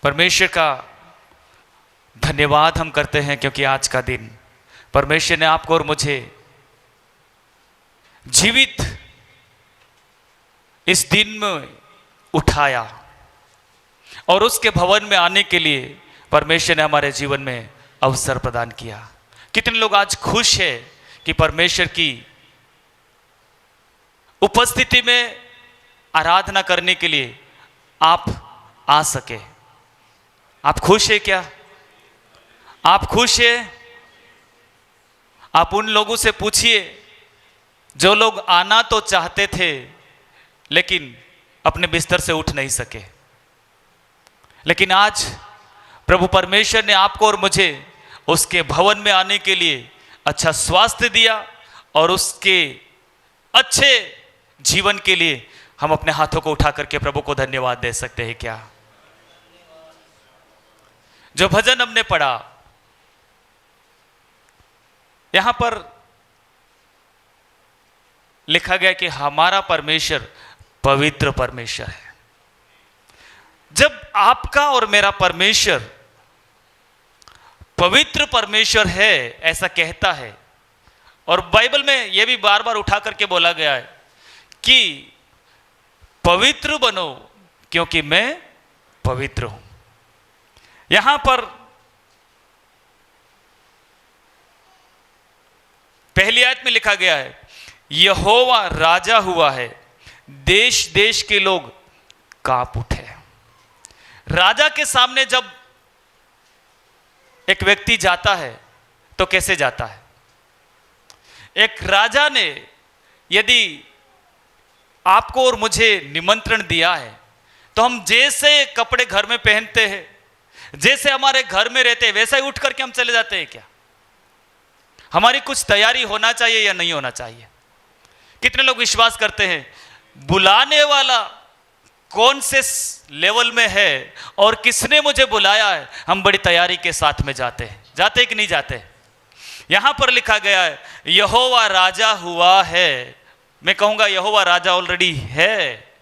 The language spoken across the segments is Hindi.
परमेश्वर का धन्यवाद हम करते हैं क्योंकि आज का दिन परमेश्वर ने आपको और मुझे जीवित इस दिन में उठाया और उसके भवन में आने के लिए परमेश्वर ने हमारे जीवन में अवसर प्रदान किया। कितने लोग आज खुश हैं कि परमेश्वर की उपस्थिति में आराधना करने के लिए आप आ सके। आप खुश हैं क्या? आप खुश हैं? आप उन लोगों से पूछिए जो लोग आना तो चाहते थे लेकिन अपने बिस्तर से उठ नहीं सके, लेकिन आज प्रभु परमेश्वर ने आपको और मुझे उसके भवन में आने के लिए अच्छा स्वास्थ्य दिया और उसके अच्छे जीवन के लिए हम अपने हाथों को उठा करके प्रभु को धन्यवाद दे सकते हैं क्या? जो भजन हमने पढ़ा, यहां पर लिखा गया कि हमारा परमेश्वर पवित्र परमेश्वर है। जब आपका और मेरा परमेश्वर पवित्र परमेश्वर है ऐसा कहता है, और बाइबल में यह भी बार बार उठा करके बोला गया है कि पवित्र बनो क्योंकि मैं पवित्र हूं। यहां पर पहली आयत में लिखा गया है, यहोवा राजा हुआ है, देश देश के लोग कांप उठे। राजा के सामने जब एक व्यक्ति जाता है तो कैसे जाता है? एक राजा ने यदि आपको और मुझे निमंत्रण दिया है तो हम जैसे कपड़े घर में पहनते हैं, जैसे हमारे घर में रहते हैं, वैसा ही उठ करके हम चले जाते हैं क्या? हमारी कुछ तैयारी होना चाहिए या नहीं होना चाहिए? कितने लोग विश्वास करते हैं बुलाने वाला कौन से लेवल में है और किसने मुझे बुलाया है, हम बड़ी तैयारी के साथ में जाते हैं। जाते कि नहीं जाते? यहां पर लिखा गया है यहोवा राजा हुआ है। मैं कहूंगा यहोवा राजा ऑलरेडी है।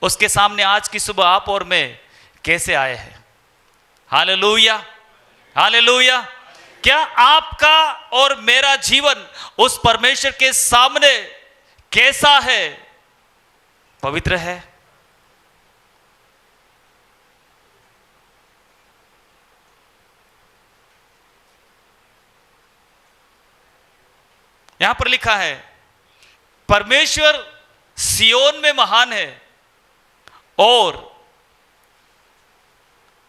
उसके सामने आज की सुबह आप और मैं कैसे आए हैं? Hallelujah, hallelujah. क्या आपका और मेरा जीवन उस परमेश्वर के सामने कैसा है? पवित्र है? यहां पर लिखा है परमेश्वर सियोन में महान है और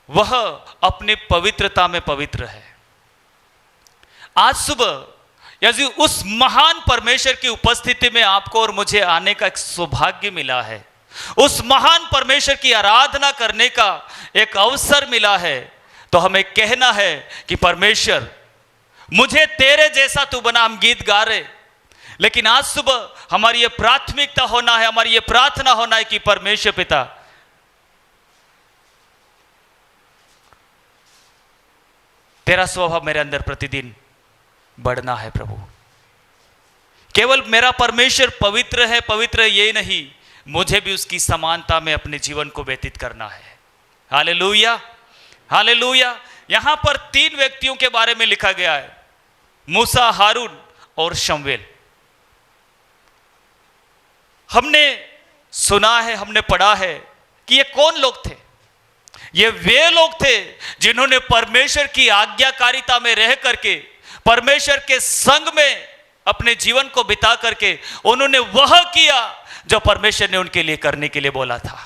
वह अपनी पवित्रता में पवित्र है। आज सुबह यदि उस महान परमेश्वर की उपस्थिति में आपको और मुझे आने का एक सौभाग्य मिला है, उस महान परमेश्वर की आराधना करने का एक अवसर मिला है, तो हमें कहना है कि परमेश्वर मुझे तेरे जैसा तू बना। हम गीत गा रहे, लेकिन आज सुबह हमारी ये प्राथमिकता होना है, हमारी ये प्रार्थना होना है कि परमेश्वर पिता तेरा स्वभाव मेरे अंदर प्रतिदिन बढ़ना है। प्रभु केवल मेरा परमेश्वर पवित्र है, पवित्र है ये नहीं, मुझे भी उसकी समानता में अपने जीवन को व्यतीत करना है। Hallelujah, hallelujah. यहां पर 3 व्यक्तियों के बारे में लिखा गया है, मूसा, हारून और शमूएल। हमने सुना है, हमने पढ़ा है कि ये कौन लोग थे? ये वे लोग थे जिन्होंने परमेश्वर की आज्ञाकारिता में रह करके, परमेश्वर के संग में अपने जीवन को बिता करके उन्होंने वह किया जो परमेश्वर ने उनके लिए करने के लिए बोला था।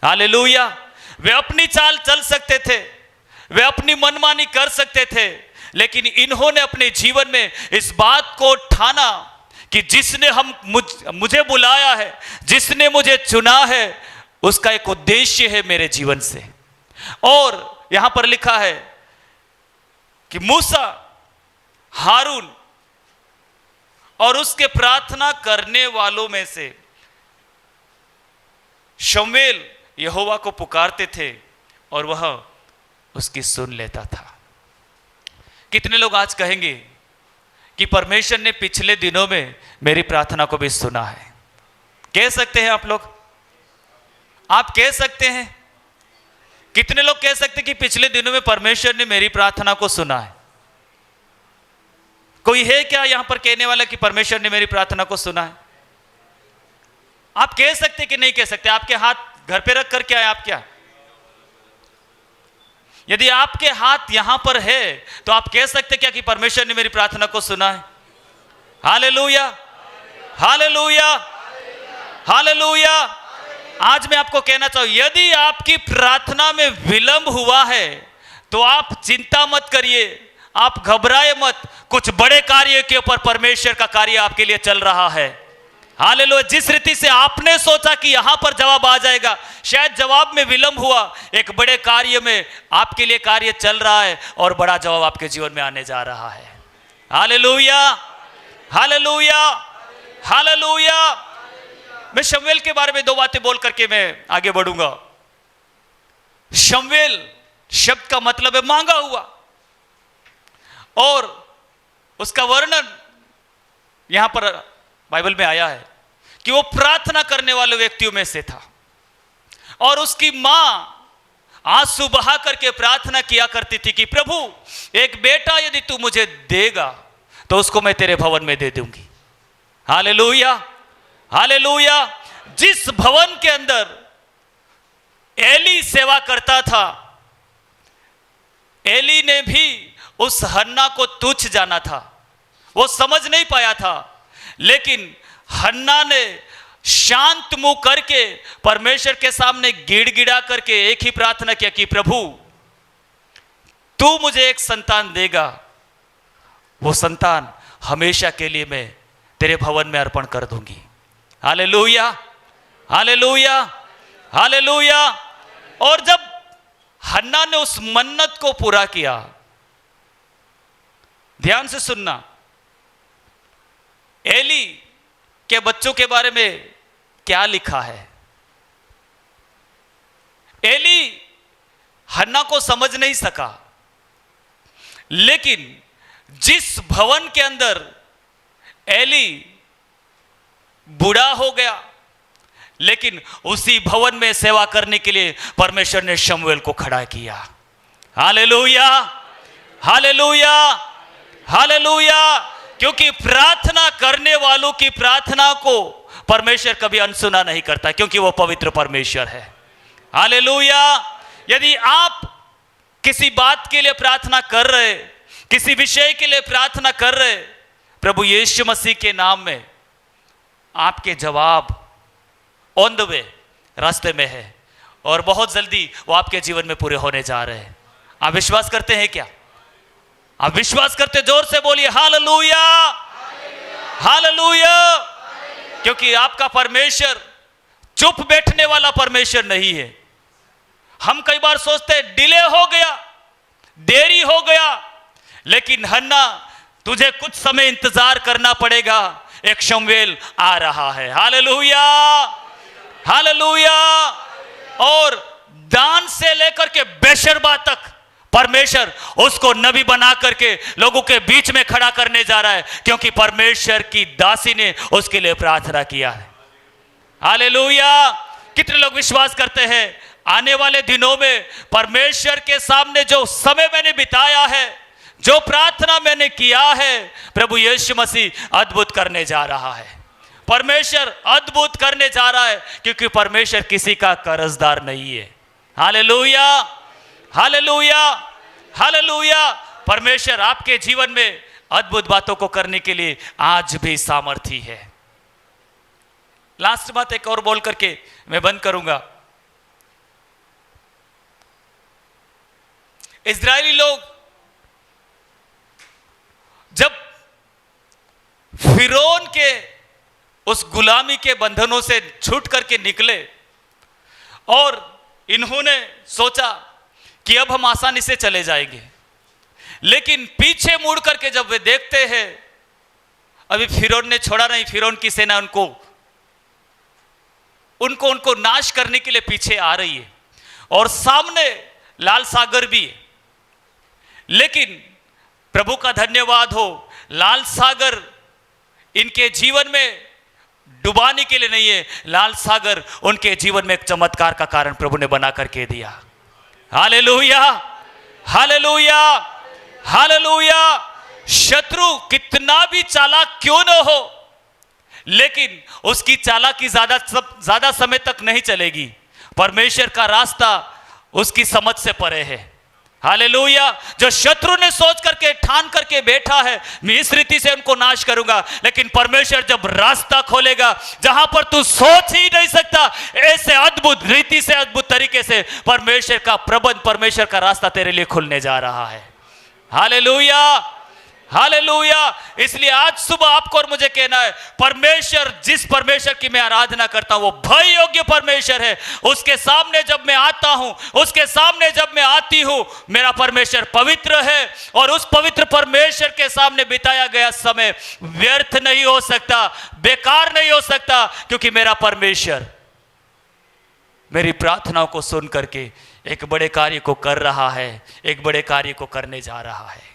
हालेलुया। वे अपनी चाल चल सकते थे, वे अपनी मनमानी कर सकते थे, लेकिन इन्होंने अपने जीवन में इस बात को ठाना कि जिसने मुझे बुलाया है, जिसने मुझे चुना है, उसका एक उद्देश्य है मेरे जीवन से। और यहां पर लिखा है कि मूसा, हारून और उसके प्रार्थना करने वालों में से शमूएल यहोवा को पुकारते थे और वह उसकी सुन लेता था। कितने लोग आज कहेंगे कि परमेश्वर ने पिछले दिनों में मेरी प्रार्थना को भी सुना है? कह सकते हैं आप लोग? आप कह सकते हैं? कितने लोग कह सकते कि पिछले दिनों में परमेश्वर ने मेरी प्रार्थना को सुना है? कोई है क्या यहां पर कहने वाला कि परमेश्वर ने मेरी प्रार्थना को सुना है? आप कह सकते कि नहीं कह सकते? आपके हाथ घर पे रख कर क्या है? आप क्या, यदि आपके हाथ यहां पर है तो आप कह सकते क्या कि परमेश्वर ने मेरी प्रार्थना को सुना है? Hallelujah, hallelujah, hallelujah. आज मैं आपको कहना चाहूं, यदि आपकी प्रार्थना में विलंब हुआ है तो आप चिंता मत करिए, आप घबराए मत। कुछ बड़े कार्य के ऊपर परमेश्वर का कार्य आपके लिए चल रहा है। हालेलुया। जिस रीति से आपने सोचा कि यहां पर जवाब आ जाएगा, शायद जवाब में विलंब हुआ, एक बड़े कार्य में आपके लिए कार्य चल रहा है और बड़ा जवाब आपके जीवन में आने जा रहा है। Hallelujah, hallelujah, hallelujah. मैं शमूएल के बारे में दो बातें बोल करके मैं आगे बढ़ूंगा। शमूएल शब्द का मतलब है मांगा हुआ, और उसका वर्णन यहां पर बाइबल में आया है कि वो प्रार्थना करने वाले व्यक्तियों में से था, और उसकी मां आंसू बहा करके प्रार्थना किया करती थी कि प्रभु, एक बेटा यदि तू मुझे देगा तो उसको मैं तेरे भवन में दे दूंगी। Hallelujah, hallelujah. जिस भवन के अंदर एली सेवा करता था, एली ने भी उस हन्ना को तुच्छ जाना था, वो समझ नहीं पाया था, लेकिन हन्ना ने शांत मुंह करके परमेश्वर के सामने गिड़गिड़ा करके एक ही प्रार्थना किया कि प्रभु, तू मुझे एक संतान देगा, वो संतान हमेशा के लिए मैं तेरे भवन में अर्पण कर दूंगी। Hallelujah, hallelujah, hallelujah. और जब हन्ना ने उस मन्नत को पूरा किया, ध्यान से सुनना, एली के बच्चों के बारे में क्या लिखा है। एली हन्ना को समझ नहीं सका, लेकिन जिस भवन के अंदर एली बूढ़ा हो गया, लेकिन उसी भवन में सेवा करने के लिए परमेश्वर ने शमूएल को खड़ा किया। Hallelujah, hallelujah, hallelujah. क्योंकि प्रार्थना करने वालों की प्रार्थना को परमेश्वर कभी अनसुना नहीं करता, क्योंकि वो पवित्र परमेश्वर है। हालेलुया। यदि आप किसी बात के लिए प्रार्थना कर रहे, किसी विषय के लिए प्रार्थना कर रहे, प्रभु यीशु मसीह के नाम में आपके जवाब ऑन द वे, रास्ते में है, और बहुत जल्दी वो आपके जीवन में पूरे होने जा रहे हैं। आप विश्वास करते हैं क्या? आप विश्वास करते? जोर से बोलिए हालेलुया, हालेलुया। क्योंकि आपका परमेश्वर चुप बैठने वाला परमेश्वर नहीं है। हम कई बार सोचते हैं डिले हो गया, देरी हो गया, लेकिन हन्ना, तुझे कुछ समय इंतजार करना पड़ेगा, एक शमूएल आ रहा है। Hallelujah, hallelujah. और दान से लेकर के बेशर्बा तक परमेश्वर उसको नबी बना करके लोगों के बीच में खड़ा करने जा रहा है, क्योंकि परमेश्वर की दासी ने उसके लिए प्रार्थना किया है। हालेलुया। कितने लोग विश्वास करते हैं आने वाले दिनों में परमेश्वर के सामने जो समय मैंने बिताया है, जो प्रार्थना मैंने किया है, प्रभु यीशु मसीह अद्भुत करने जा रहा है। परमेश्वर अद्भुत करने जा रहा है, क्योंकि परमेश्वर किसी का कर्जदार नहीं है। Hallelujah, hallelujah, hallelujah. परमेश्वर आपके जीवन में अद्भुत बातों को करने के लिए आज भी सामर्थी है। लास्ट बात एक और बोल करके मैं बंद करूंगा। इजरायली लोग जब फिरौन के उस गुलामी के बंधनों से छूट करके निकले, और इन्होंने सोचा कि अब हम आसानी से चले जाएंगे, लेकिन पीछे मुड़ करके जब वे देखते हैं, अभी फिरौन ने छोड़ा नहीं, फिरौन की सेना उनको नाश करने के लिए पीछे आ रही है, और सामने लाल सागर भी है। लेकिन प्रभु का धन्यवाद हो, लाल सागर इनके जीवन में डुबाने के लिए नहीं है, लाल सागर उनके जीवन में एक चमत्कार का कारण प्रभु ने बना करके दिया। Hallelujah, hallelujah, hallelujah. शत्रु कितना भी चालाक क्यों न हो, लेकिन उसकी चालाकी ज्यादा समय तक नहीं चलेगी। परमेश्वर का रास्ता उसकी समझ से परे है। हालेलुया। जो शत्रु ने सोच करके ठान करके बैठा है मैं इस रीति से उनको नाश करूंगा, लेकिन परमेश्वर जब रास्ता खोलेगा जहां पर तू सोच ही नहीं सकता, ऐसे अद्भुत रीति से, अद्भुत तरीके से परमेश्वर का प्रबंध, परमेश्वर का रास्ता तेरे लिए खुलने जा रहा है। Hallelujah, hallelujah. इसलिए आज सुबह आपको और मुझे कहना है, परमेश्वर, जिस परमेश्वर की मैं आराधना करता हूं वो भय योग्य परमेश्वर है। उसके सामने जब मैं आता हूं, उसके सामने जब मैं आती हूं, मेरा परमेश्वर पवित्र है और उस पवित्र परमेश्वर के सामने बिताया गया समय व्यर्थ नहीं हो सकता, बेकार नहीं हो सकता, क्योंकि मेरा परमेश्वर मेरी प्रार्थनाओं को सुन करके एक बड़े कार्य को कर रहा है, एक बड़े कार्य को करने जा रहा है।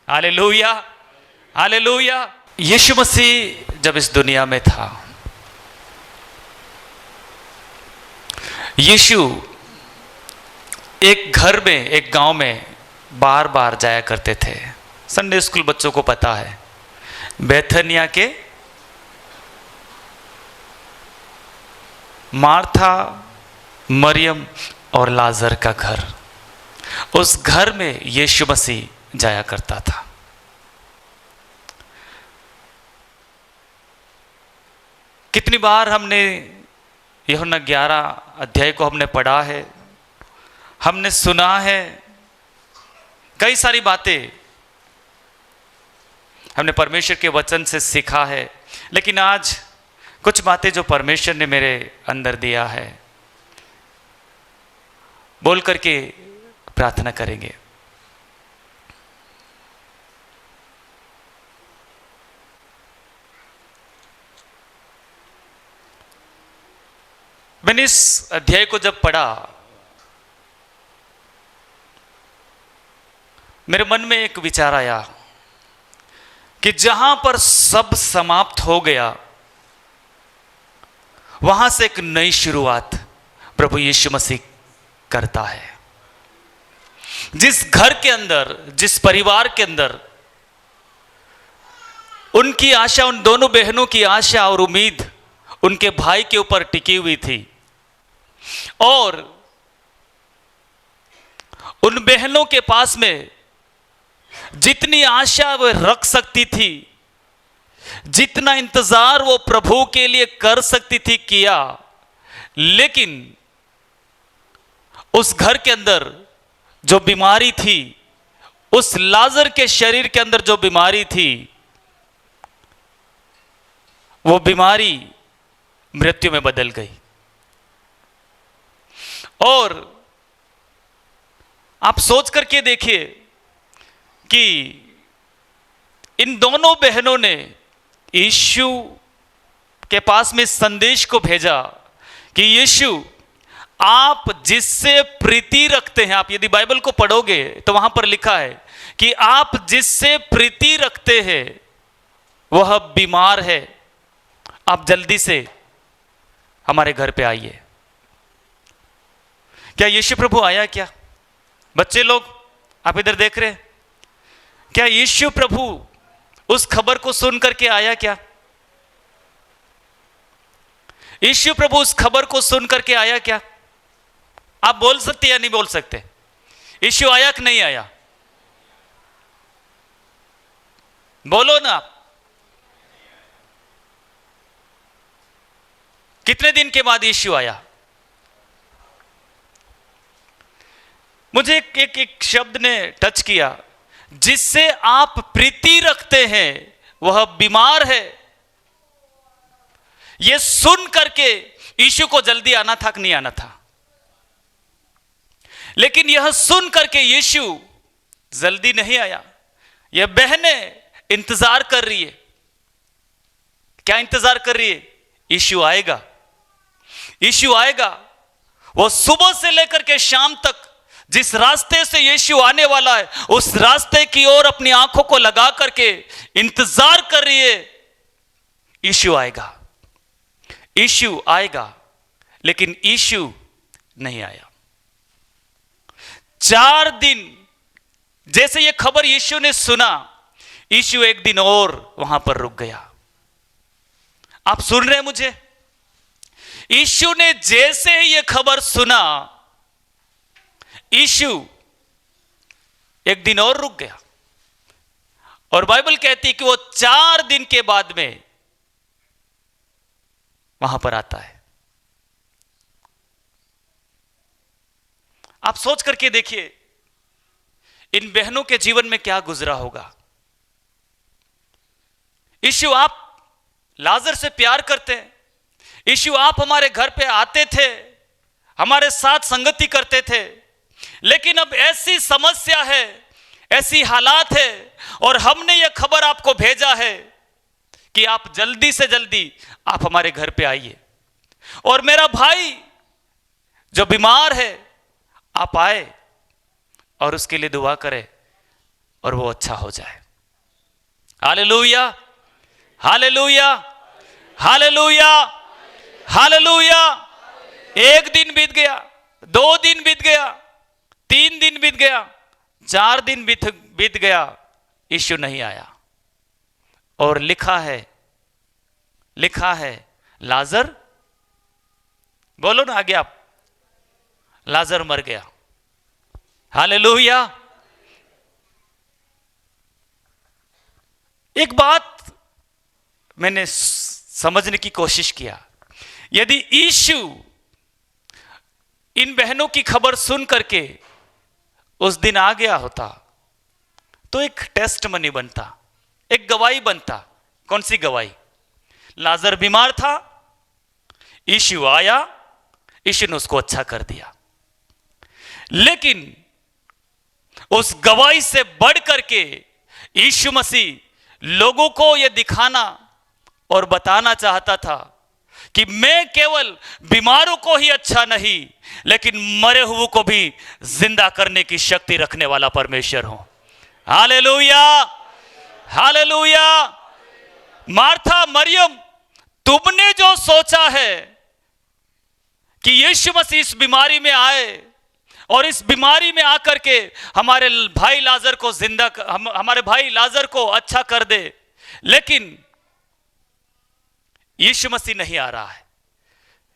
Hallelujah, hallelujah. यीशु मसीह जब इस दुनिया में था, यीशु एक घर में, एक गांव में बार बार जाया करते थे। संडे स्कूल बच्चों को पता है, बेथनिया के मार्था, मरियम और लाजर का घर, उस घर में यीशु मसीह जाया करता था। कितनी बार हमने यूहन्ना 11 अध्याय को हमने पढ़ा है, हमने सुना है, कई सारी बातें हमने परमेश्वर के वचन से सीखा है, लेकिन आज कुछ बातें जो परमेश्वर ने मेरे अंदर दिया है, बोल करके प्रार्थना करेंगे। मैंने इस अध्याय को जब पढ़ा, मेरे मन में एक विचार आया कि जहां पर सब समाप्त हो गया, वहां से एक नई शुरुआत प्रभु यीशु मसीह करता है। जिस घर के अंदर, जिस परिवार के अंदर उनकी आशा, उन दोनों बहनों की आशा और उम्मीद उनके भाई के ऊपर टिकी हुई थी, और उन बहनों के पास में जितनी आशा वे रख सकती थी, जितना इंतजार वो प्रभु के लिए कर सकती थी, किया, लेकिन उस घर के अंदर जो बीमारी थी, उस लाजर के शरीर के अंदर जो बीमारी थी, वो बीमारी मृत्यु में बदल गई। और आप सोच करके देखिए कि इन दोनों बहनों ने यीशु के पास में संदेश को भेजा कि यीशु, आप जिससे प्रीति रखते हैं, आप यदि बाइबल को पढ़ोगे तो वहां पर लिखा है कि आप जिससे प्रीति रखते हैं वह बीमार है, आप जल्दी से हमारे घर पे आइए। क्या यीशु प्रभु आया? क्या बच्चे लोग आप इधर देख रहे हैं, क्या यीशु प्रभु उस खबर को सुन करके आया? क्या यीशु प्रभु उस खबर को सुन करके आया? क्या आप बोल सकते या नहीं बोल सकते? यीशु आया कि नहीं आया? बोलो ना। कितने दिन के बाद यीशु आया? मुझे एक शब्द ने टच किया, जिससे आप प्रीति रखते हैं वह बीमार है। यह सुन करके यीशु को जल्दी आना था कि नहीं आना था? लेकिन यह सुन करके यीशु जल्दी नहीं आया। यह बहनें इंतजार कर रही है। क्या इंतजार कर रही है? यीशु आएगा, यीशु आएगा। वो सुबह से लेकर के शाम तक जिस रास्ते से यीशु आने वाला है, उस रास्ते की ओर अपनी आंखों को लगा करके इंतजार कर रही है। यीशु आएगा, यीशु आएगा, लेकिन यीशु नहीं आया। 4 दिन, जैसे ये खबर यीशु ने सुना, यीशु एक दिन और वहां पर रुक गया। आप सुन रहे हैं मुझे? यीशु ने जैसे ही ये खबर सुना, यीशु एक दिन और रुक गया। और बाइबल कहती है कि वो 4 दिन के बाद में वहां पर आता है। आप सोच करके देखिए, इन बहनों के जीवन में क्या गुजरा होगा। यीशु, आप लाजर से प्यार करते हैं। यीशु, आप हमारे घर पे आते थे, हमारे साथ संगति करते थे, लेकिन अब ऐसी समस्या है, ऐसी हालात है, और हमने यह खबर आपको भेजा है कि आप जल्दी से जल्दी आप हमारे घर पे आइए, और मेरा भाई जो बीमार है, आप आए और उसके लिए दुआ करें और वो अच्छा हो जाए। Hallelujah, hallelujah, hallelujah, hallelujah. 1 दिन बीत गया, 2 दिन बीत गया, 3 दिन बीत गया, 4 दिन बीत गया, यीशु नहीं आया। और लिखा है लाजर, बोलो ना आगे आप, लाजर मर गया। हालेलुया। एक बात मैंने समझने की कोशिश किया, यदि यीशु इन बहनों की खबर सुन करके उस दिन आ गया होता, तो एक टेस्ट मनी बनता, एक गवाही बनता। कौन सी गवाही? लाजर बीमार था, यीशु आया, यीशु ने उसको अच्छा कर दिया। लेकिन उस गवाही से बढ़ करके यीशु मसीह लोगों को यह दिखाना और बताना चाहता था कि मैं केवल बीमारों को ही अच्छा नहीं, लेकिन मरे हुए को भी जिंदा करने की शक्ति रखने वाला परमेश्वर हूं। Hallelujah, hallelujah. मार्था, मरियम, तुमने जो सोचा है कि यीशु मसीह इस बीमारी में आए और इस बीमारी में आकर के हमारे भाई लाजर को हमारे भाई लाजर को अच्छा कर दे, लेकिन यीशु मसीह नहीं आ रहा है,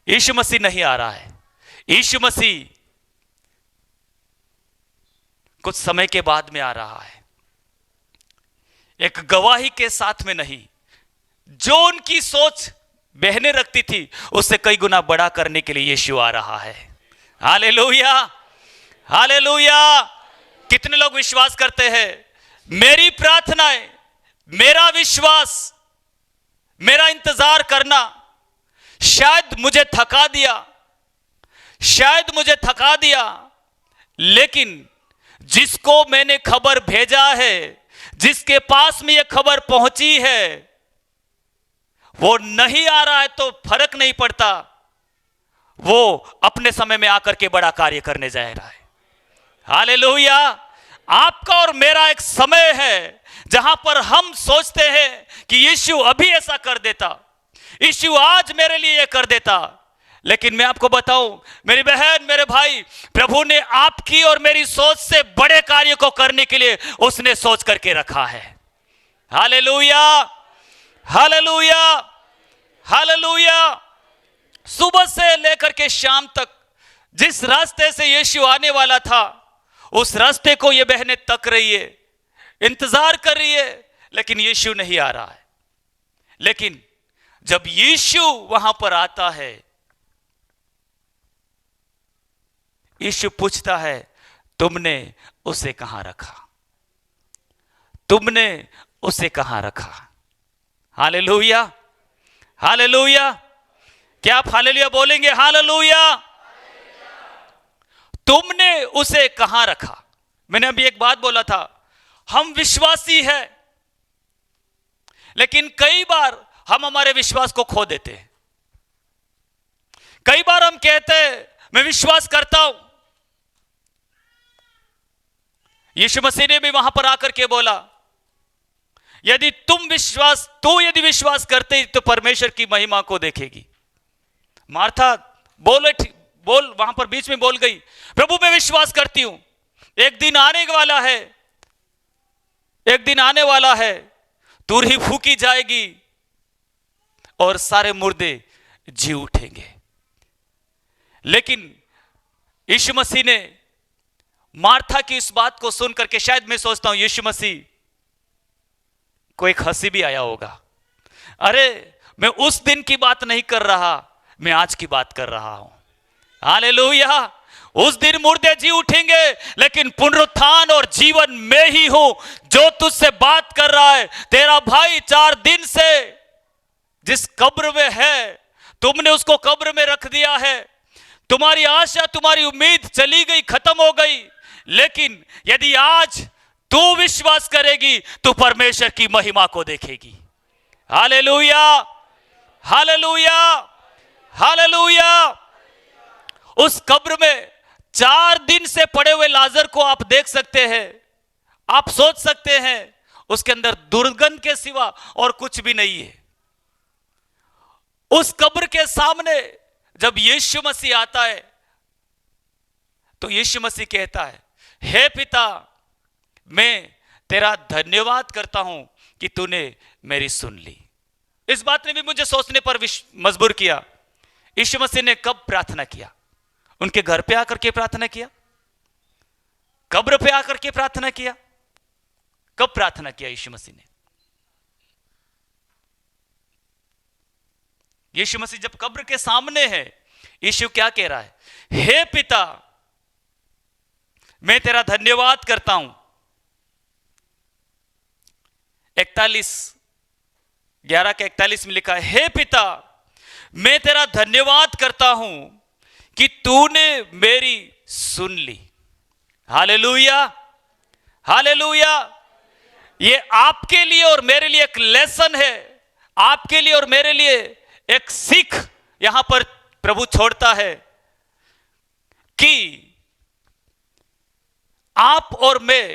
यीशु मसीह नहीं आ रहा है। यीशु मसीह कुछ समय के बाद में आ रहा है, एक गवाही के साथ में नहीं। जो उनकी सोच बहनें रखती थी, उससे कई गुना बड़ा करने के लिए यीशु आ रहा है। Hallelujah, hallelujah. कितने लोग विश्वास करते हैं? मेरी प्रार्थनाएं, मेरा विश्वास, मेरा इंतजार करना शायद मुझे थका दिया, शायद मुझे थका दिया, लेकिन जिसको मैंने खबर भेजा है, जिसके पास में यह खबर पहुंची है, वो नहीं आ रहा है तो फर्क नहीं पड़ता, वो अपने समय में आकर के बड़ा कार्य करने जा रहा है। हालेलुया। आपका और मेरा एक समय है जहां पर हम सोचते हैं कि यीशु अभी ऐसा कर देता, यीशु आज मेरे लिए यह कर देता, लेकिन मैं आपको बताऊं मेरी बहन, मेरे भाई, प्रभु ने आपकी और मेरी सोच से बड़े कार्य को करने के लिए उसने सोच करके रखा है। Hallelujah, hallelujah, hallelujah. सुबह से लेकर के शाम तक जिस रास्ते से यीशु आने वाला था, उस रास्ते को ये बहनें तक रही है, इंतजार कर रही है, लेकिन यीशु नहीं आ रहा है। लेकिन जब यीशु वहां पर आता है, यीशु पूछता है, तुमने उसे कहां रखा? तुमने उसे कहां रखा? Hallelujah, hallelujah. क्या आप हालेलुया बोलेंगे? हालेलुया। तुमने उसे कहां रखा? मैंने अभी एक बात बोला था, हम विश्वासी हैं, लेकिन कई बार हम हमारे विश्वास को खो देते हैं। कई बार हम कहते हैं मैं विश्वास करता हूं। यीशु मसीह ने भी वहां पर आकर के बोला, यदि तू यदि विश्वास करते तो परमेश्वर की महिमा को देखेगी। मार्था बोल वहां पर बीच में बोल गई, प्रभु मैं विश्वास करती हूं, एक दिन आने वाला है, एक दिन आने वाला है, तुरही फूकी जाएगी और सारे मुर्दे जी उठेंगे। लेकिन यीशु मसीह ने मार्था की इस बात को सुन करके, शायद मैं सोचता हूं यीशु मसीह को एक हंसी भी आया होगा। अरे मैं उस दिन की बात नहीं कर रहा, मैं आज की बात कर रहा हूं। हालेलुया। उस दिन मुर्दे जी उठेंगे, लेकिन पुनरुत्थान और जीवन में ही हूं जो तुझसे बात कर रहा है। तेरा भाई 4 दिन से जिस कब्र में है, तुमने उसको कब्र में रख दिया है। तुम्हारी आशा, तुम्हारी उम्मीद चली गई, खत्म हो गई। लेकिन यदि आज तू विश्वास करेगी तो परमेश्वर की महिमा को देखेगी। Hallelujah, hallelujah, hallelujah. उस कब्र में 4 दिन से पड़े हुए लाजर को आप देख सकते हैं। आप सोच सकते हैं उसके अंदर दुर्गंध के सिवा और कुछ भी नहीं है। उस कब्र के सामने जब यीशु मसीह आता है तो यीशु मसीह कहता है, हे पिता, मैं तेरा धन्यवाद करता हूं कि तूने मेरी सुन ली। इस बात ने भी मुझे सोचने पर मजबूर किया। यीशु मसीह ने कब प्रार्थना किया? उनके घर पे आकर के प्रार्थना किया? कब्र पे आकर के प्रार्थना किया? कब प्रार्थना किया यीशु मसीह ने? यीशु मसीह जब कब्र के सामने है, यीशु क्या कह रहा है? हे पिता, मैं तेरा धन्यवाद करता हूं। 11 के 41 में लिखा है, हे पिता, मैं तेरा धन्यवाद करता हूं कि तूने मेरी सुन ली। Hallelujah, hallelujah. ये आपके लिए और मेरे लिए एक लेसन है, आपके लिए और मेरे लिए एक सीख यहां पर प्रभु छोड़ता है कि आप और मैं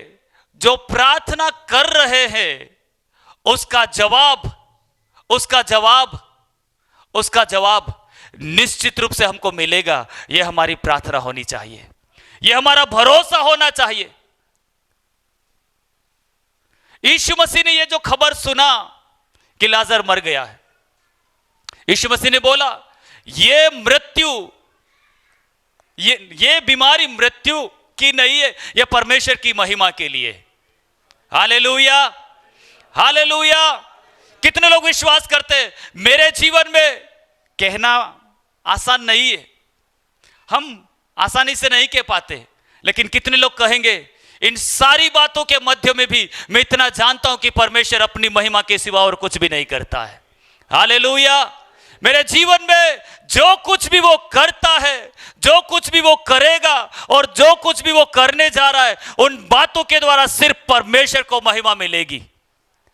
जो प्रार्थना कर रहे हैं उसका जवाब निश्चित रूप से हमको मिलेगा। यह हमारी प्रार्थना होनी चाहिए, यह हमारा भरोसा होना चाहिए। यीशु मसीह ने यह जो खबर सुना कि लाजर मर गया है, यीशु मसीह ने बोला, ये मृत्यु, ये बीमारी मृत्यु की नहीं है, यह परमेश्वर की महिमा के लिए। Hallelujah, hallelujah. कितने लोग विश्वास करते हैं? मेरे जीवन में कहना आसान नहीं है, हम आसानी से नहीं कह पाते, लेकिन कितने लोग कहेंगे, इन सारी बातों के मध्य में भी मैं इतना जानता हूं कि परमेश्वर अपनी महिमा के सिवा और कुछ भी नहीं करता है। हालेलुया। मेरे जीवन में जो कुछ भी वो करता है, जो कुछ भी वो करेगा और जो कुछ भी वो करने जा रहा है, उन बातों के द्वारा सिर्फ परमेश्वर को महिमा मिलेगी।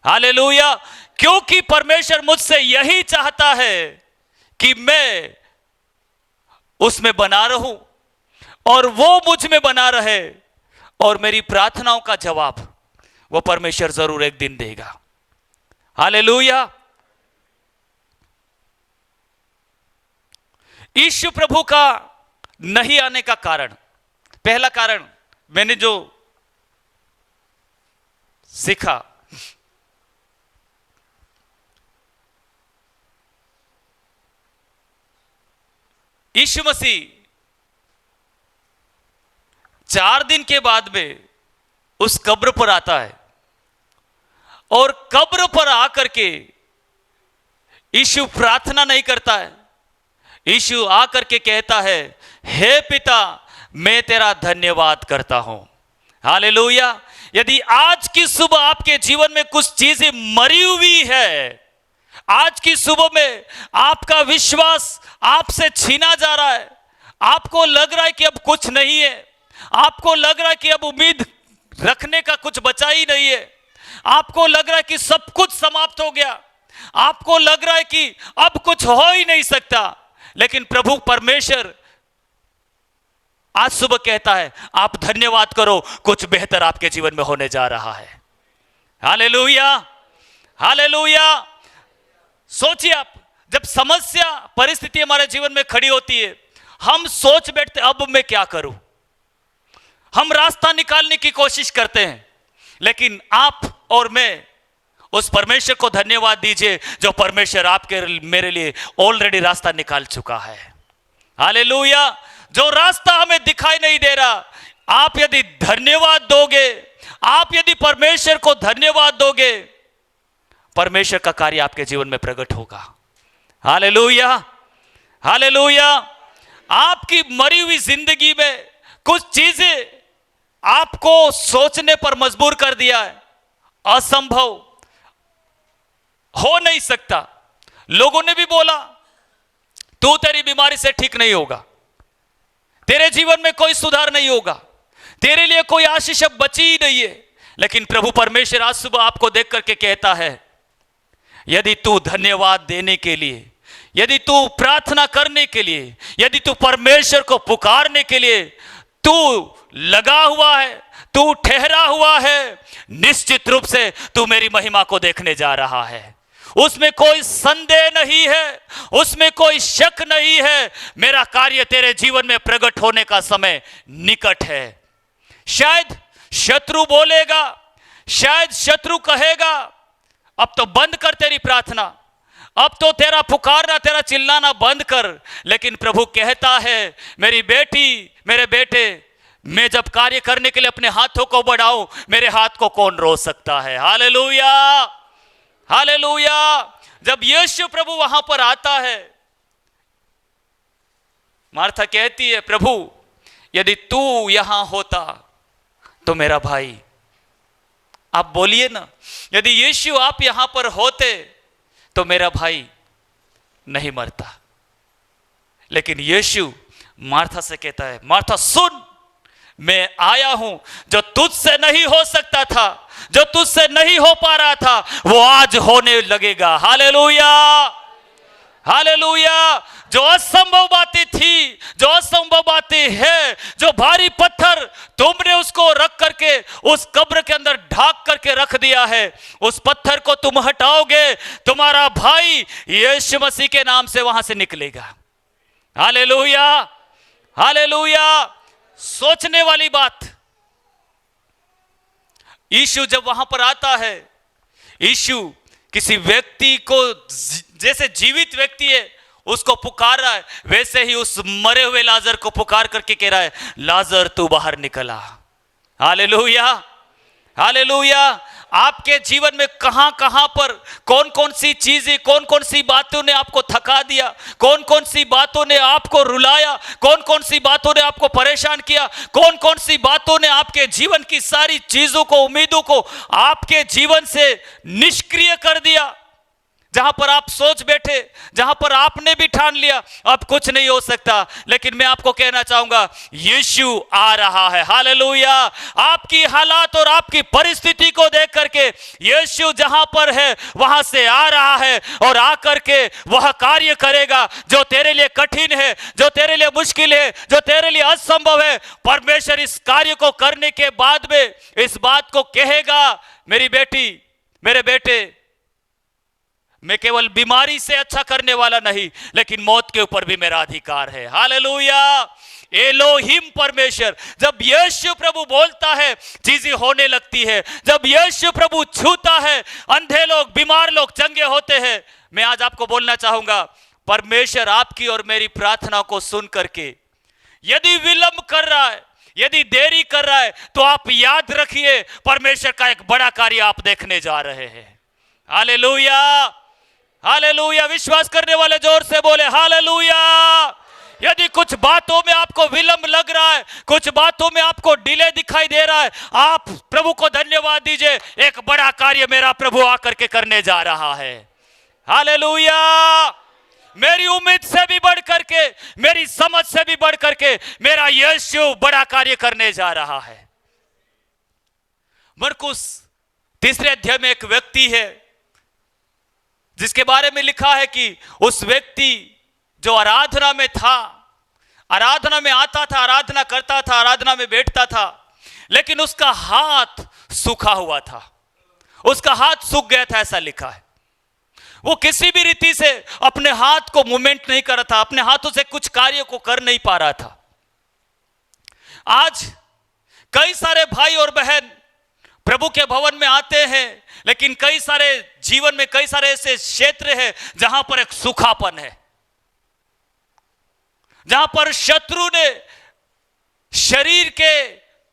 हालेलुया। क्योंकि परमेश्वर मुझसे यही चाहता है कि मैं उसमें बना रहूं और वो मुझ में बना रहे, और मेरी प्रार्थनाओं का जवाब वो परमेश्वर जरूर एक दिन देगा। हालेलुया। यीशु प्रभु का नहीं आने का कारण, पहला कारण मैंने जो सीखा, यीशु मसीह 4 दिन के बाद में उस कब्र पर आता है और कब्र पर आकर के यीशु प्रार्थना नहीं करता है। यीशु आकर के कहता है, हे पिता, मैं तेरा धन्यवाद करता हूं। हालेलुया। यदि आज की सुबह आपके जीवन में कुछ चीजें मरी हुई है, आज की सुबह में आपका विश्वास आपसे छीना जा रहा है, आपको लग रहा है कि अब कुछ नहीं है, आपको लग रहा है कि अब उम्मीद रखने का कुछ बचा ही नहीं है, आपको लग रहा है कि सब कुछ समाप्त हो गया, आपको लग रहा है कि अब कुछ हो ही नहीं सकता, लेकिन प्रभु परमेश्वर आज सुबह कहता है, आप धन्यवाद करो, कुछ बेहतर आपके जीवन में होने जा रहा है। Hallelujah, hallelujah. सोचिए, आप जब समस्या परिस्थिति हमारे जीवन में खड़ी होती है, हम सोच बैठते अब मैं क्या करूं, हम रास्ता निकालने की कोशिश करते हैं, लेकिन आप और मैं उस परमेश्वर को धन्यवाद दीजिए जो परमेश्वर आपके मेरे लिए ऑलरेडी रास्ता निकाल चुका है। हालेलुया। जो रास्ता हमें दिखाई नहीं दे रहा, आप यदि धन्यवाद दोगे, आप यदि परमेश्वर को धन्यवाद दोगे, परमेश्वर का कार्य आपके जीवन में प्रकट होगा। Hallelujah, hallelujah. आपकी मरी हुई जिंदगी में कुछ चीजें आपको सोचने पर मजबूर कर दिया है, असंभव, हो नहीं सकता। लोगों ने भी बोला तू तेरी बीमारी से ठीक नहीं होगा, तेरे जीवन में कोई सुधार नहीं होगा, तेरे लिए कोई आशीष अब बची ही नहीं है। लेकिन प्रभु परमेश्वर आज सुबह आपको देख करके कहता है, यदि तू धन्यवाद देने के लिए, यदि तू प्रार्थना करने के लिए, यदि तू परमेश्वर को पुकारने के लिए तू लगा हुआ है, तू ठहरा हुआ है, निश्चित रूप से तू मेरी महिमा को देखने जा रहा है। उसमें कोई संदेह नहीं है, उसमें कोई शक नहीं है। मेरा कार्य तेरे जीवन में प्रकट होने का समय निकट है। शायद शत्रु बोलेगा, शायद शत्रु कहेगा अब तो बंद कर तेरी प्रार्थना, अब तो तेरा पुकारना, तेरा चिल्लाना बंद कर। लेकिन प्रभु कहता है, मेरी बेटी, मेरे बेटे, मैं जब कार्य करने के लिए अपने हाथों को बढ़ाऊं, मेरे हाथ को कौन रोक सकता है। Hallelujah, hallelujah. जब यीशु प्रभु वहां पर आता है, मार्था कहती है, प्रभु यदि तू यहां होता तो मेरा भाई, आप बोलिए ना, यदि यीशु आप यहां पर होते तो मेरा भाई नहीं मरता। लेकिन यीशु मार्था से कहता है, मार्था सुन, मैं आया हूं, जो तुझसे नहीं हो सकता था, जो तुझसे नहीं हो पा रहा था, वो आज होने लगेगा। Hallelujah, hallelujah. जो असंभव बातें थी, जो असंभव बातें है, जो भारी पत्थर तुमने उसको रख करके उस कब्र के अंदर ढाक करके रख दिया है, उस पत्थर को तुम हटाओगे, तुम्हारा भाई यीशु मसीह के नाम से वहां से निकलेगा। Hallelujah, hallelujah. सोचने वाली बात। यीशु जब वहां पर आता है, यीशु किसी व्यक्ति को जैसे जीवित व्यक्ति है उसको पुकार रहा है, वैसे ही उस मरे हुए लाजर को पुकार करके कह रहा है, लाजर तू बाहर निकला। Hallelujah, hallelujah. आपके जीवन में कहां कहां पर कौन कौन सी चीजें, कौन कौन सी बातों ने आपको थका दिया, कौन कौन सी बातों ने आपको रुलाया, कौन कौन सी बातों ने आपको परेशान किया, कौन कौन सी बातों ने आपके जीवन की सारी चीजों को, उम्मीदों को आपके जीवन से निष्क्रिय कर दिया। जहां पर आप सोच बैठे, जहां पर आपने भी ठान लिया अब कुछ नहीं हो सकता, लेकिन मैं आपको कहना चाहूंगा, यीशु आ रहा है। हालेलुया। आपकी हालात और आपकी परिस्थिति को देख करके यीशु जहां पर है वहां से आ रहा है और आकर के वह कार्य करेगा जो तेरे लिए कठिन है, जो तेरे लिए मुश्किल है, जो तेरे लिए असंभव है। परमेश्वर इस कार्य को करने के बाद में इस बात को कहेगा, मेरी बेटी, मेरे बेटे, मैं केवल बीमारी से अच्छा करने वाला नहीं, लेकिन मौत के ऊपर भी मेरा अधिकार है। हालेलुया। एलोहिम परमेश्वर, जब यीशु प्रभु बोलता है चीजें होने लगती है। जब यीशु प्रभु छूता है, अंधे लोग, बीमार लोग चंगे होते हैं। मैं आज आपको बोलना चाहूंगा, परमेश्वर आपकी और मेरी प्रार्थना को सुन करके यदि विलंब कर रहा है, यदि देरी कर रहा है, तो आप याद रखिए परमेश्वर का एक बड़ा कार्य आप देखने जा रहे हैं। Hallelujah, hallelujah. विश्वास करने वाले जोर से बोले हालेलुया। यदि कुछ बातों में आपको विलंब लग रहा है, कुछ बातों में आपको डिले दिखाई दे रहा है, आप प्रभु को धन्यवाद दीजिए, एक बड़ा कार्य मेरा प्रभु आकर के करने जा रहा है। हालेलुया। मेरी उम्मीद से भी बढ़ करके, मेरी समझ से भी बढ़ करके मेरा यीशु बड़ा कार्य करने जा रहा है। मरकुस 3 अध्याय में एक व्यक्ति है जिसके बारे में लिखा है कि उस व्यक्ति जो आराधना में था, आराधना में आता था, आराधना करता था, आराधना में बैठता था, लेकिन उसका हाथ सूखा हुआ था, उसका हाथ सूख गया था, ऐसा लिखा है। वो किसी भी रीति से अपने हाथ को मूवमेंट नहीं कर रहा था, अपने हाथों से कुछ कार्य को कर नहीं पा रहा था। आज कई सारे भाई और बहन प्रभु के भवन में आते हैं, लेकिन कई सारे जीवन में कई सारे ऐसे क्षेत्र हैं जहां पर एक सूखापन है, जहां पर शत्रु ने शरीर के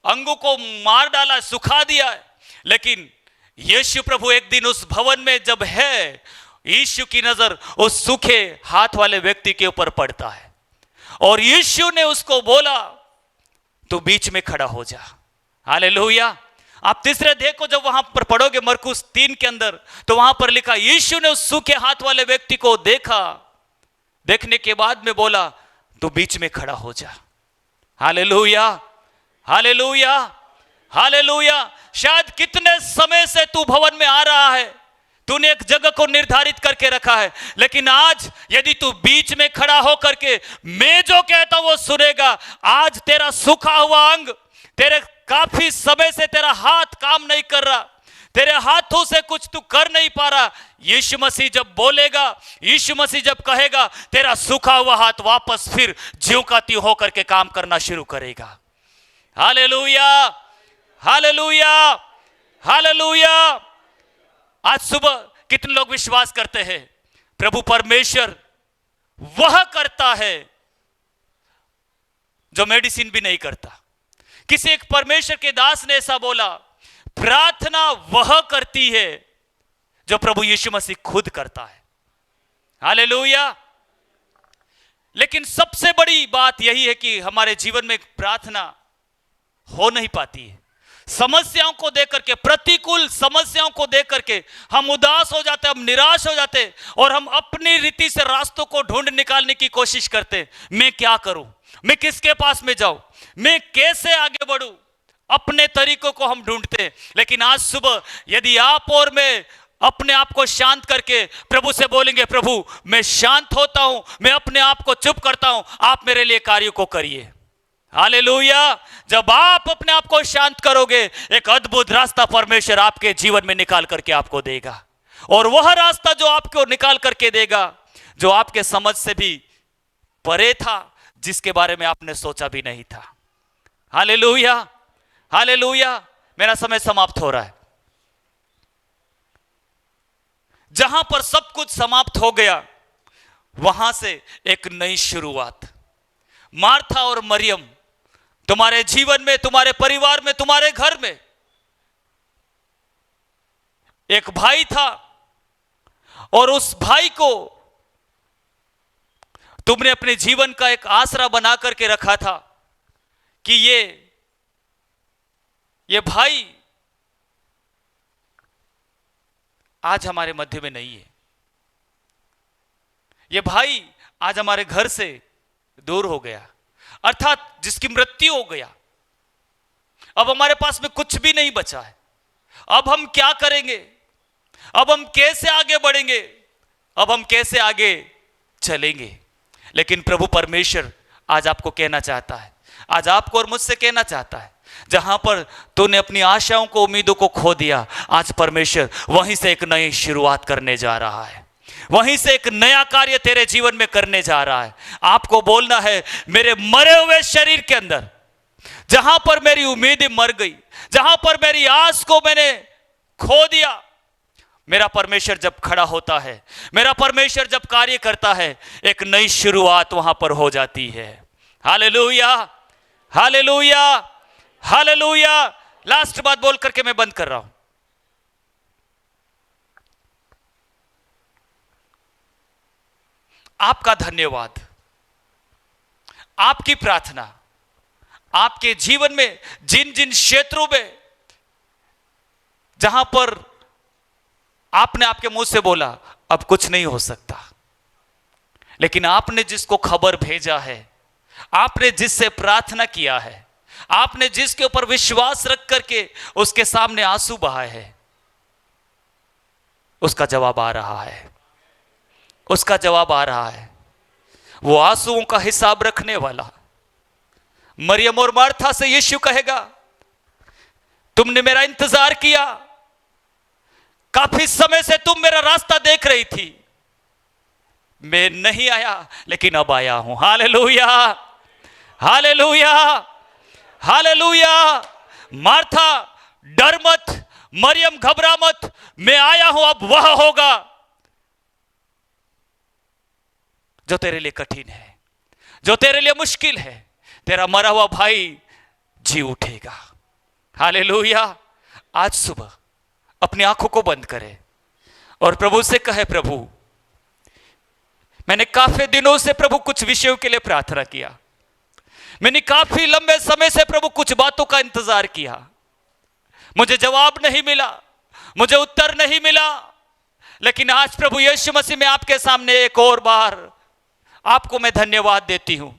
अंगों को मार डाला, सुखा दिया है। लेकिन यीशु प्रभु एक दिन उस भवन में जब है, यीशु की नजर उस सूखे हाथ वाले व्यक्ति के ऊपर पड़ता है और यीशु ने उसको बोला, तू बीच में खड़ा हो जा। हालेलुया। आप तीसरे देखो, जब वहां पर पढ़ोगे मरकुस 3 के अंदर, तो वहां पर लिखा, यीशु ने उस सूखे हाथ वाले व्यक्ति को देखा, देखने के बाद में बोला, तू बीच में खड़ा हो जा। Hallelujah, hallelujah, hallelujah. शायद कितने समय से तू भवन में आ रहा है, तूने एक जगह को निर्धारित करके रखा है, लेकिन आज यदि तू बीच में खड़ा हो करके मैं जो कहता वो सुनेगा, आज तेरा सूखा हुआ अंग, तेरे काफी समय से तेरा हाथ काम नहीं कर रहा, तेरे हाथों से कुछ तू कर नहीं पा रहा, यीशु मसीह जब बोलेगा, यीशु मसीह जब कहेगा, तेरा सूखा हुआ हाथ वापस फिर ज्यों का त्यों होकर के काम करना शुरू करेगा। Hallelujah, hallelujah, hallelujah. आज सुबह कितने लोग विश्वास करते हैं प्रभु परमेश्वर वह करता है जो मेडिसिन भी नहीं करता। किसी एक परमेश्वर के दास ने ऐसा बोला, प्रार्थना वह करती है जो प्रभु यीशु मसीह खुद करता है। हालेलुया। लेकिन सबसे बड़ी बात यही है कि हमारे जीवन में प्रार्थना हो नहीं पाती है। समस्याओं को देख करके, प्रतिकूल समस्याओं को देख करके हम उदास हो जाते हैं, हम निराश हो जाते हैं और हम अपनी रीति से रास्तों को ढूंढ निकालने की कोशिश करते हैं। मैं क्या करूं, मैं किसके पास में जाऊं, मैं कैसे आगे बढ़ूं, अपने तरीकों को हम ढूंढते हैं। लेकिन आज सुबह यदि आप और मैं अपने आप को शांत करके प्रभु से बोलेंगे, प्रभु मैं शांत होता हूं, मैं अपने आप को चुप करता हूं, आप मेरे लिए कार्यों को करिए। हालेलुया। जब आप अपने आप को शांत करोगे, एक अद्भुत रास्ता परमेश्वर आपके जीवन में निकाल करके आपको देगा, और वह रास्ता जो आपको निकाल करके देगा जो आपके समझ से भी परे था, जिसके बारे में आपने सोचा भी नहीं था। Hallelujah, hallelujah. मेरा समय समाप्त हो रहा है। जहां पर सब कुछ समाप्त हो गया, वहां से एक नई शुरुआत। मार्था और मरियम, तुम्हारे जीवन में, तुम्हारे परिवार में, तुम्हारे घर में एक भाई था, और उस भाई को तुमने अपने जीवन का एक आसरा बना करके रखा था कि ये भाई आज हमारे मध्य में नहीं है, ये भाई आज हमारे घर से दूर हो गया, अर्थात जिसकी मृत्यु हो गया। अब हमारे पास में कुछ भी नहीं बचा है। अब हम क्या करेंगे, अब हम कैसे आगे बढ़ेंगे, अब हम कैसे आगे चलेंगे। लेकिन प्रभु परमेश्वर आज आपको कहना चाहता है, आज आपको और मुझसे कहना चाहता है, जहां पर तूने अपनी आशाओं को, उम्मीदों को खो दिया, आज परमेश्वर वहीं से एक नई शुरुआत करने जा रहा है, वहीं से एक नया कार्य तेरे जीवन में करने जा रहा है। आपको बोलना है, मेरे मरे हुए शरीर के अंदर, जहां पर मेरी उम्मीदें मर गई, जहां पर मेरी आस को मैंने खो दिया, मेरा परमेश्वर जब खड़ा होता है, मेरा परमेश्वर जब कार्य करता है, एक नई शुरुआत वहां पर हो जाती है। Hallelujah, hallelujah, hallelujah. लास्ट बात बोल करके मैं बंद कर रहा हूं। आपका धन्यवाद, आपकी प्रार्थना आपके जीवन में जिन जिन क्षेत्रों में जहां पर आपने आपके मुंह से बोला अब कुछ नहीं हो सकता, लेकिन आपने जिसको खबर भेजा है, आपने जिससे प्रार्थना किया है, आपने जिसके ऊपर विश्वास रख करके उसके सामने आंसू बहाए हैं, उसका जवाब आ रहा है, उसका जवाब आ रहा है। वो आंसुओं का हिसाब रखने वाला मरियम और मार्था से यीशु कहेगा, तुमने मेरा इंतजार किया, काफी समय से तुम मेरा रास्ता देख रही थी, मैं नहीं आया लेकिन अब आया हूं। Hallelujah, hallelujah, hallelujah. मार्था डर मत, मरियम घबरा मत, मैं आया हूं, अब वह होगा जो तेरे लिए कठिन है, जो तेरे लिए मुश्किल है। तेरा मरा हुआ भाई जी उठेगा। हालेलुया। आज सुबह अपनी आंखों को बंद करे और प्रभु से कहे, प्रभु मैंने काफी दिनों से प्रभु कुछ विषयों के लिए प्रार्थना किया, मैंने काफी लंबे समय से प्रभु कुछ बातों का इंतजार किया, मुझे जवाब नहीं मिला, मुझे उत्तर नहीं मिला, लेकिन आज प्रभु यीशु मसीह में आपके सामने एक और बार आपको मैं धन्यवाद देती हूं,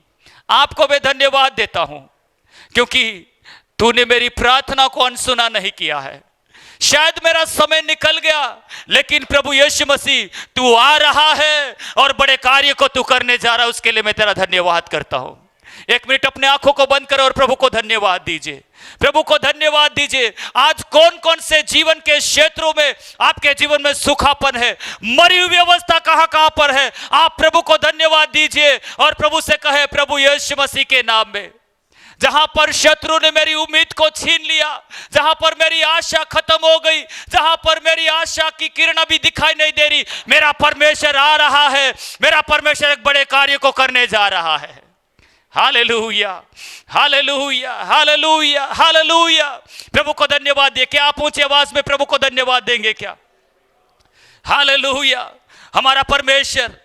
आपको मैं धन्यवाद देता हूं, क्योंकि तूने मेरी प्रार्थना को अनसुना नहीं किया है। शायद मेरा समय निकल गया, लेकिन प्रभु यीशु मसीह तू आ रहा है और बड़े कार्य को तू करने जा रहा है, उसके लिए मैं तेरा धन्यवाद करता हूं। एक मिनट अपने आंखों को बंद करो और प्रभु को धन्यवाद दीजिए, प्रभु को धन्यवाद दीजिए। आज कौन कौन से जीवन के क्षेत्रों में आपके जीवन में सुखापन है, मरी हुई अवस्था कहां कहां पर है, आप प्रभु को धन्यवाद दीजिए और प्रभु से कहे, प्रभु यीशु मसीह के नाम में जहां पर शत्रु ने मेरी उम्मीद को छीन लिया, जहां पर मेरी आशा खत्म हो गई, जहां पर मेरी आशा की किरण अभी दिखाई नहीं दे रही, मेरा परमेश्वर आ रहा है, मेरा परमेश्वर एक बड़े कार्य को करने जा रहा है। Hallelujah, hallelujah, hallelujah, hallelujah. प्रभु को धन्यवाद दिए। क्या आप ऊंची आवाज में प्रभु को धन्यवाद देंगे क्या? हालेलुया। हमारा परमेश्वर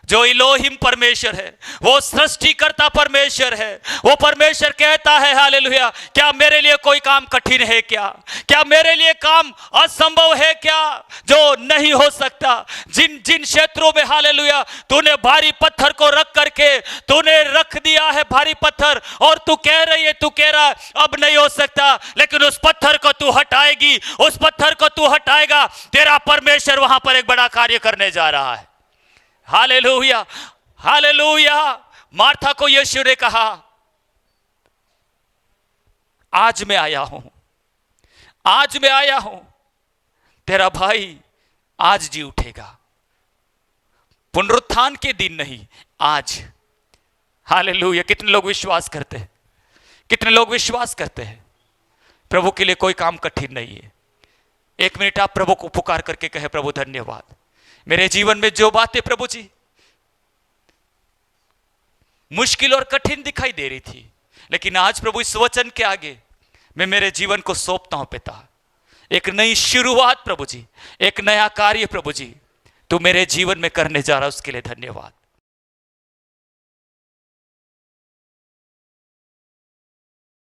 जो इलोहिम परमेश्वर है, वो सृष्टिकर्ता परमेश्वर है, वो परमेश्वर कहता है हालेलुया, क्या मेरे लिए कोई काम कठिन है क्या? क्या मेरे लिए काम असंभव है क्या जो नहीं हो सकता? जिन जिन क्षेत्रों में हालेलुया तूने भारी पत्थर को रख करके तूने रख दिया है भारी पत्थर, और तू कह रही है, तू कह रहा अब नहीं हो सकता, लेकिन उस पत्थर को तू हटाएगी, उस पत्थर को तू हटाएगा, तेरा परमेश्वर वहां पर एक बड़ा कार्य करने जा रहा है। Hallelujah, hallelujah. मार्था को यीशु ने कहा, आज मैं आया हूं, आज मैं आया हूं, तेरा भाई आज जी उठेगा। पुनरुत्थान के दिन नहीं, आज। हालेलुया। कितने लोग विश्वास करते हैं, कितने लोग विश्वास करते हैं प्रभु के लिए कोई काम कठिन नहीं है। एक मिनट आप प्रभु को पुकार करके कहे, प्रभु धन्यवाद, मेरे जीवन में जो बातें प्रभु जी मुश्किल और कठिन दिखाई दे रही थी, लेकिन आज प्रभु इस वचन के आगे मैं मेरे जीवन को सौंपता हूं पिता। एक नई शुरुआत प्रभु जी, एक नया कार्य प्रभु जी तू मेरे जीवन में करने जा रहा है, उसके लिए धन्यवाद।